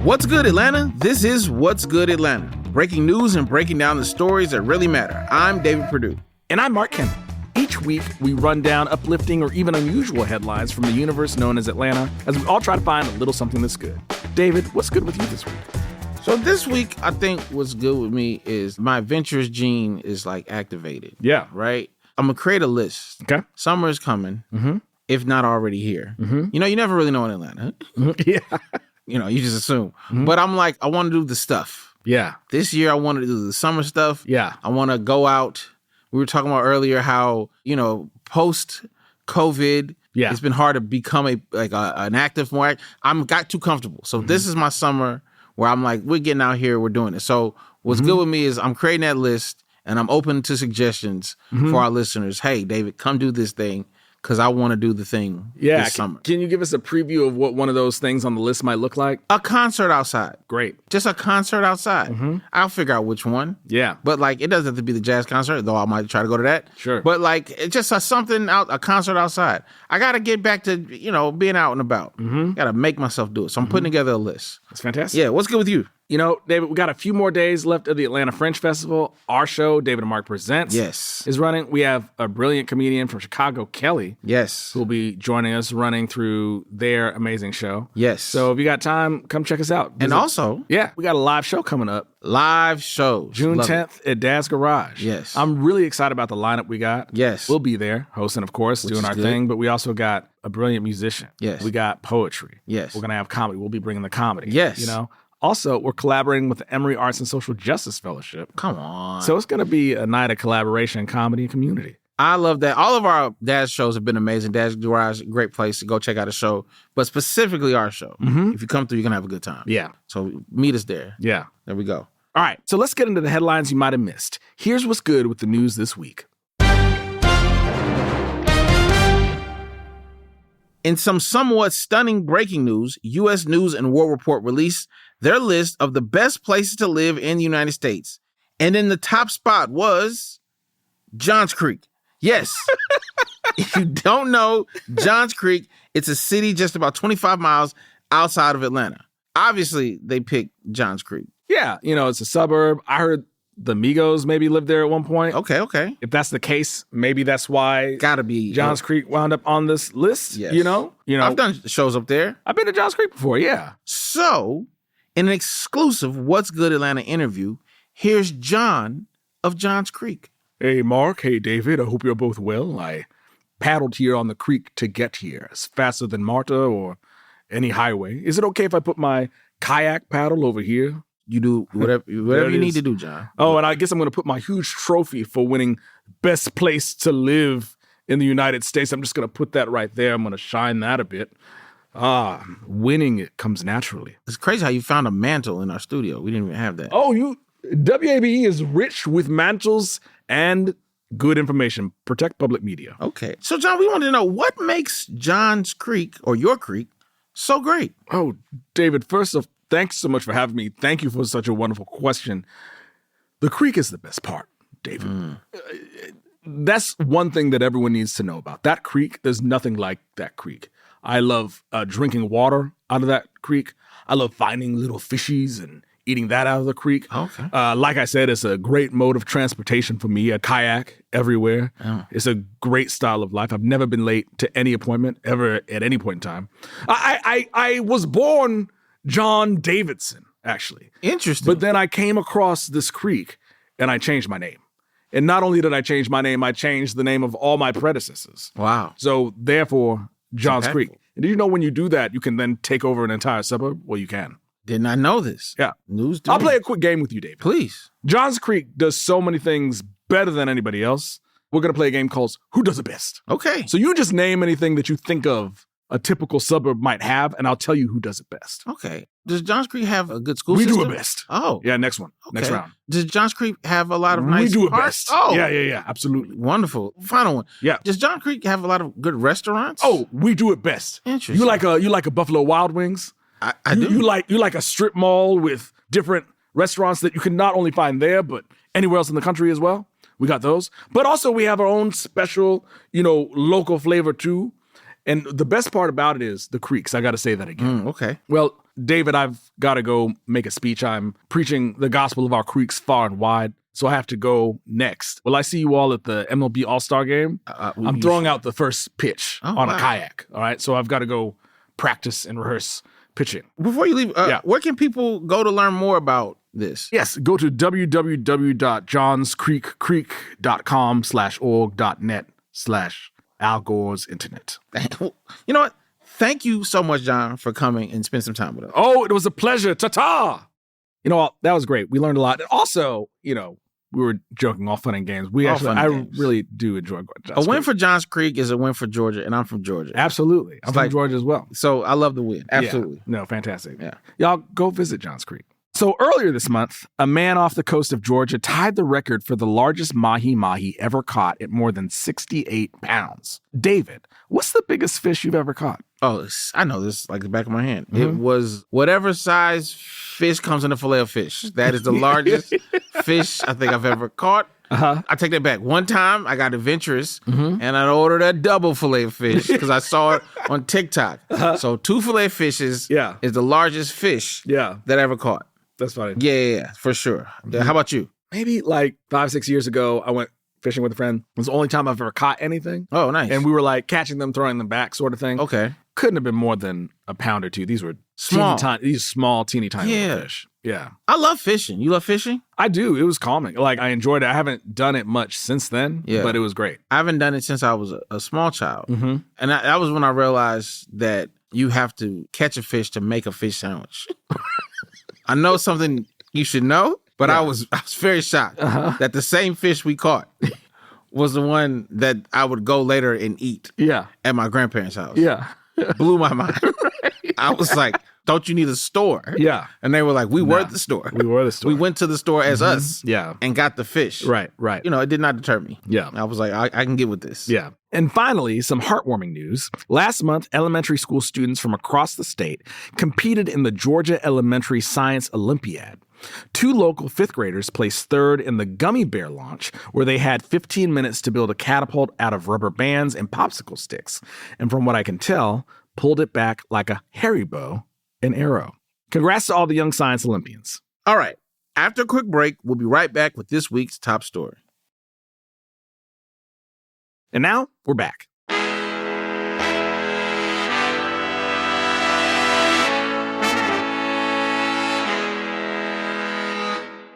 What's good, Atlanta? This is What's Good Atlanta. Breaking news and breaking down the stories that really matter. I'm David Perdue. And I'm Mark Kendall. Each week, we run down uplifting or even unusual headlines from the universe known as Atlanta as we all try to find a little something that's good. David, what's good with you this week? So this week, I think what's good with me is my adventurous gene is like activated. Yeah. Right? I'm going to create a list. Okay. Summer is coming, if not already here. You know, you never really know in Atlanta. Yeah. You know, you just assume. But I'm like, I want to do the stuff. Yeah. This year, I want to do the summer stuff. Yeah. I want to go out. We were talking about earlier how, you know, post-COVID, it's been hard to become an active, I'm got too comfortable. So this is my summer where I'm like, we're getting out here, we're doing it. So what's good with me is I'm creating that list and I'm open to suggestions for our listeners. Hey, David, come do this thing because I want to do the thing this summer. Can you give us a preview of what one of those things on the list might look like? A concert outside. Great. Just a concert outside. I'll figure out which one. Yeah. But like, it doesn't have to be the jazz concert, though I might try to go to that. Sure. But like, it's just a concert outside. I got to get back to, you know, being out and about. Got to make myself do it. So I'm putting together a list. That's fantastic. Yeah. What's good with you? You know, David, we got a few more days left of the Atlanta Fringe Festival. Our show, David and Mark Presents, is running. We have a brilliant comedian from Chicago, Kelly, who will be joining us running through their amazing show. Yes. So if you got time, come check us out. And also, we got a live show coming up. Live shows. June 10th at Dad's Garage. Yes. I'm really excited about the lineup we got. Yes. We'll be there, hosting, of course, doing our thing, but we also got a brilliant musician. Yes. We got poetry. Yes. We're going to have comedy. We'll be bringing the comedy. Yes. You know? Also, we're collaborating with the Emory Arts and Social Justice Fellowship. Come on. So it's going to be a night of collaboration, comedy, and community. I love that. All of our Dad's shows have been amazing. Dad's Garage, great place to go check out a show. But specifically our show. If you come through, you're going to have a good time. Yeah. So meet us there. Yeah. There we go. All right. So let's get into the headlines you might have missed. Here's what's good with the news this week. In some somewhat stunning breaking news, U.S. News and World Report released their list of the best places to live in the United States. And in the top spot was Johns Creek. Yes. If you don't know Johns Creek, it's a city just about 25 miles outside of Atlanta. Obviously, they picked Johns Creek. Yeah. You know, it's a suburb. I heard the Migos maybe lived there at one point. Okay. If that's the case, maybe that's why Gotta be Johns Creek wound up on this list. Yes. You know, I've done shows up there. I've been to Johns Creek before, yeah. So, in an exclusive What's Good Atlanta interview, here's John of Johns Creek. Hey, Mark. Hey, David. I hope you're both well. I paddled here on the creek to get here. It's faster than Marta or any highway. Is it okay if I put my kayak paddle over here? You do whatever you need to do, John. Oh, and I guess I'm going to put my huge trophy for winning best place to live in the United States. I'm just going to put that right there. I'm going to shine that a bit. Winning it comes naturally. It's crazy how you found a mantle in our studio. We didn't even have that. Oh, WABE is rich with mantles and good information. Protect public media. Okay. So, John, we wanted to know what makes Johns Creek or your creek so great? Oh, David, first off, thanks so much for having me. Thank you for such a wonderful question. The creek is the best part, David. That's one thing that everyone needs to know about. That creek, there's nothing like that creek. I love drinking water out of that creek. I love finding little fishies and eating that out of the creek. Okay. Like I said, it's a great mode of transportation for me. A kayak everywhere. Oh. It's a great style of life. I've never been late to any appointment ever at any point in time. I was born John Davidson, actually. Interesting. But then I came across this creek and I changed my name. And not only did I change my name, I changed the name of all my predecessors. Wow. So therefore, Johns Creek. And did you know when you do that, you can then take over an entire suburb? Well, you can. Did not know this. Yeah. News. I'll play a quick game with you, David. Please. Johns Creek does so many things better than anybody else. We're going to play a game called Who Does It Best? Okay. So you just name anything that you think of a typical suburb might have, and I'll tell you who does it best. Okay. Does Johns Creek have a good school we system? We do it best. Oh. Yeah, next one. Okay. Next round. Does Johns Creek have a lot of nice We do it parks? best. Oh. Yeah. Absolutely. Wonderful. Final one. Yeah. Does Johns Creek have a lot of good restaurants? Oh, we do it best. Interesting. You like a Buffalo Wild Wings? I do. You like a strip mall with different restaurants that you can not only find there, but anywhere else in the country as well. We got those. But also we have our own special, local flavor too. And the best part about it is the creeks. I got to say that again. Okay. Well, David, I've got to go make a speech. I'm preaching the gospel of our creeks far and wide. So I have to go next. Will I see you all at the MLB All-Star game? I'm throwing out the first pitch on a kayak. All right. So I've got to go practice and rehearse pitching. Before you leave, where can people go to learn more about this? Yes. Go to www.johnscreekcreek.com/org.net/Al Gore's internet. You know what? Thank you so much, John, for coming and spend some time with us. Oh, it was a pleasure. Ta-ta! You know, that was great. We learned a lot. And also, you know, we were joking, all fun and games. I really do enjoy Johns A win for Johns Creek is a win for Georgia, and I'm from Georgia. Absolutely. I'm from Georgia as well. So I love the win. Absolutely. Yeah. No, fantastic. Yeah. Y'all go visit Johns Creek. So earlier this month, a man off the coast of Georgia tied the record for the largest mahi-mahi ever caught at more than 68 pounds. David, what's the biggest fish you've ever caught? Oh, I know this like the back of my hand. Mm-hmm. It was whatever size fish comes in a fillet of fish. That is the largest fish I think I've ever caught. I take that back. One time I got adventurous and I ordered a double fillet of fish because I saw it on TikTok. So 2 fillet of fishes is the largest fish that I ever caught. That's funny. Yeah, for sure. How about you? Maybe like 5-6 years ago, I went fishing with a friend. It was the only time I've ever caught anything. Oh, nice. And we were like catching them, throwing them back sort of thing. Okay. Couldn't have been more than a pound or two. These were small, teeny tiny fish. Yeah. I love fishing. You love fishing? I do. It was calming. Like, I enjoyed it. I haven't done it much since then, but it was great. I haven't done it since I was a small child. And that was when I realized that you have to catch a fish to make a fish sandwich. I know something you should know, but I was very shocked that the same fish we caught was the one that I would go later and eat at my grandparents' house. Yeah. Blew my mind. I was like, don't you need a store? Yeah. And they were like, we were the store. We were the store. We went to the store as us and got the fish. Right. You know, it did not deter me. Yeah. I was like, I can get with this. Yeah. And finally, some heartwarming news. Last month, elementary school students from across the state competed in the Georgia Elementary Science Olympiad. 2 local 5th graders placed 3rd in the gummy bear launch, where they had 15 minutes to build a catapult out of rubber bands and popsicle sticks. And from what I can tell, pulled it back like a Haribo an arrow. Congrats to all the young science Olympians. All right. After a quick break, we'll be right back with this week's top story. And now we're back.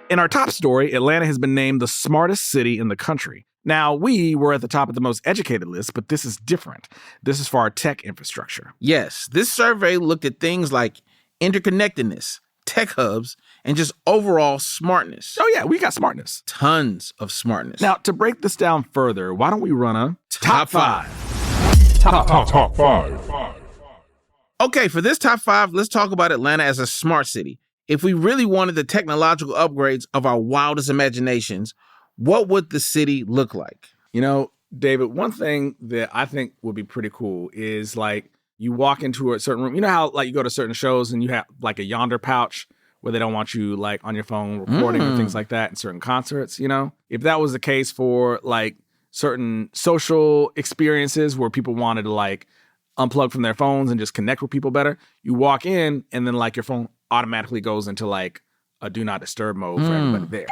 In our top story, Atlanta has been named the smartest city in the country. Now, we were at the top of the most educated list, but this is different. This is for our tech infrastructure. Yes, this survey looked at things like interconnectedness, tech hubs, and just overall smartness. Oh, yeah, we got smartness. Tons of smartness. Now, to break this down further, why don't we run a top 5? Top 5. Okay, for this top 5, let's talk about Atlanta as a smart city. If we really wanted the technological upgrades of our wildest imaginations, what would the city look like? You know, David, one thing that I think would be pretty cool is like you walk into a certain room. You know how like you go to certain shows and you have like a yonder pouch where they don't want you like on your phone recording or things like that in certain concerts, you know? If that was the case for like certain social experiences where people wanted to like unplug from their phones and just connect with people better, you walk in and then like your phone automatically goes into like a do not disturb mode for everybody there.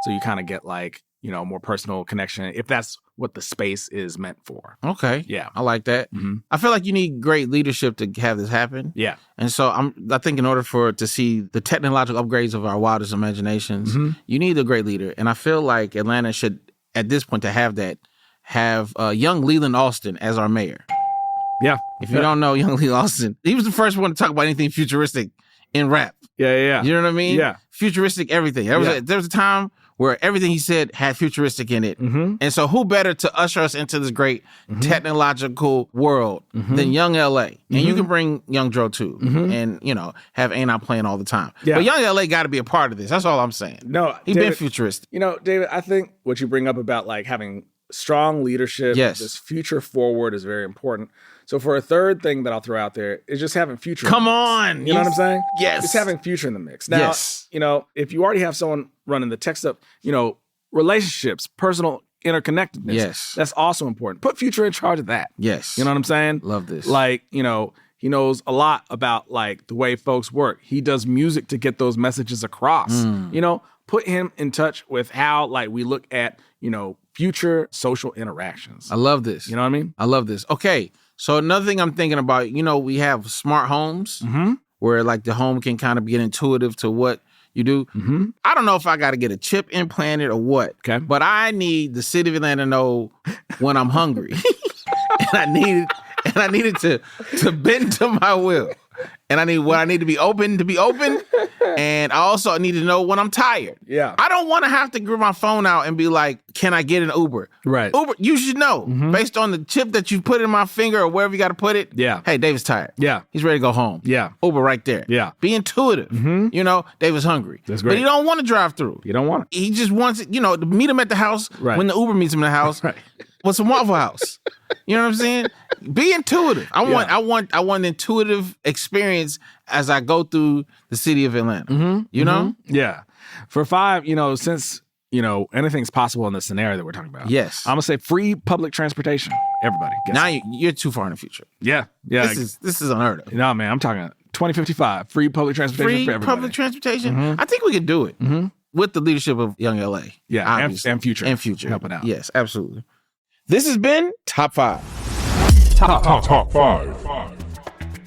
So you kind of get like, you know, more personal connection if that's what the space is meant for. Okay. Yeah. I like that. I feel like you need great leadership to have this happen. Yeah. And so I think in order for it to see the technological upgrades of our wildest imaginations, you need a great leader. And I feel like Atlanta should, at this point, to have that, have young Leland Austin as our mayor. Yeah. If you don't know young Leland Austin, he was the first one to talk about anything futuristic in rap. Yeah. You know what I mean? Yeah. Futuristic everything. There was a time where everything he said had futuristic in it. And so who better to usher us into this great technological world than young LA? And you can bring young Dro too and, you know, have A&I playing all the time. Yeah. But young LA got to be a part of this. That's all I'm saying. No, He's been futuristic. You know, David, I think what you bring up about like having strong leadership, this future forward is very important. So for a third thing that I'll throw out there is just having future. Come on. You know what I'm saying? Yes. Just having future in the mix. Now, you know, if you already have someone running the tech stuff, you know, relationships, personal interconnectedness. Yes. That's also important. Put future in charge of that. Yes. You know what I'm saying? Love this. Like, you know, He knows a lot about like the way folks work. He does music to get those messages across. Put him in touch with how like we look at, future social interactions. I love this. You know what I mean? I love this. Okay. So another thing I'm thinking about, we have smart homes where like the home can kind of get intuitive to what you do. I don't know if I got to get a chip implanted or what. Okay. But I need the city of Atlanta to know when I'm hungry. and I needed to bend to my will. And I need to be open. And I also need to know when I'm tired. Yeah. I don't want to have to grab my phone out and be like, can I get an Uber? Right. Uber, you should know based on the chip that you put in my finger or wherever you got to put it. Yeah. Hey, David's tired. Yeah. He's ready to go home. Yeah. Uber right there. Yeah. Be intuitive. David's hungry. That's great. But he don't want to drive through. You don't want it. He just wants it, to meet him at the house when the Uber meets him in the house. Right. With some Waffle House. You know what I'm saying? Be intuitive. I want an intuitive experience as I go through the city of Atlanta. You know? Yeah. For 5, since anything's possible in the scenario that we're talking about. Yes. I'm gonna say free public transportation. Everybody. Now you're too far in the future. Yeah. Yeah. This is unheard of. No, man, I'm talking 2055. Free public transportation for everybody. Free public transportation. I think we could do it with the leadership of Young LA. Yeah, and Future. And Future. Helping out. Yes, absolutely. This has been Top 5. Top 5.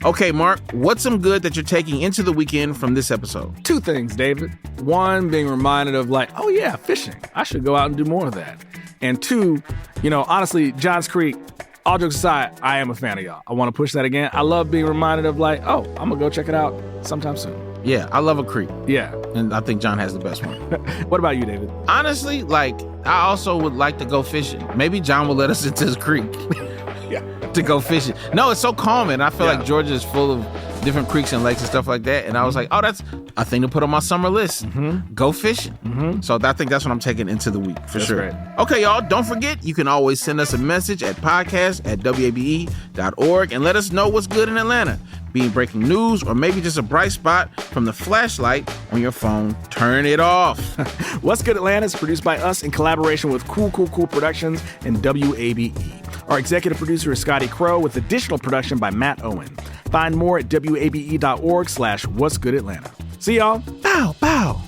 Okay, Mark, what's some good that you're taking into the weekend from this episode? 2 things, David. 1, being reminded of like, oh yeah, fishing. I should go out and do more of that. And 2, honestly, Johns Creek, all jokes aside, I am a fan of y'all. I want to push that again. I love being reminded of like, oh, I'm going to go check it out sometime soon. Yeah, I love a creek. Yeah. And I think John has the best one. What about you, David? Honestly, I also would like to go fishing. Maybe John will let us into his creek to go fishing. No, it's so calming. I feel like Georgia is full of different creeks and lakes and stuff like that. And I was like, oh, that's a thing to put on my summer list. Go fishing. So I think that's what I'm taking into the week for sure. Great. Okay, y'all, don't forget, you can always send us a message at podcast@wabe.org and let us know what's good in Atlanta. Being breaking news or maybe just a bright spot from the flashlight on your phone. Turn it off. What's Good Atlanta is produced by us in collaboration with Cool Productions and WABE. Our executive producer is Scotty Crow with additional production by Matt Owen. Find more at wabe.org/What's Good Atlanta. See y'all. Bow, bow.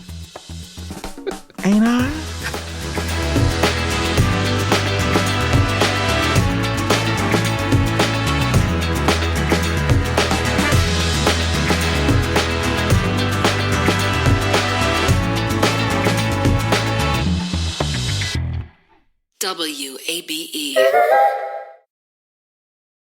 Ain't I? WABE.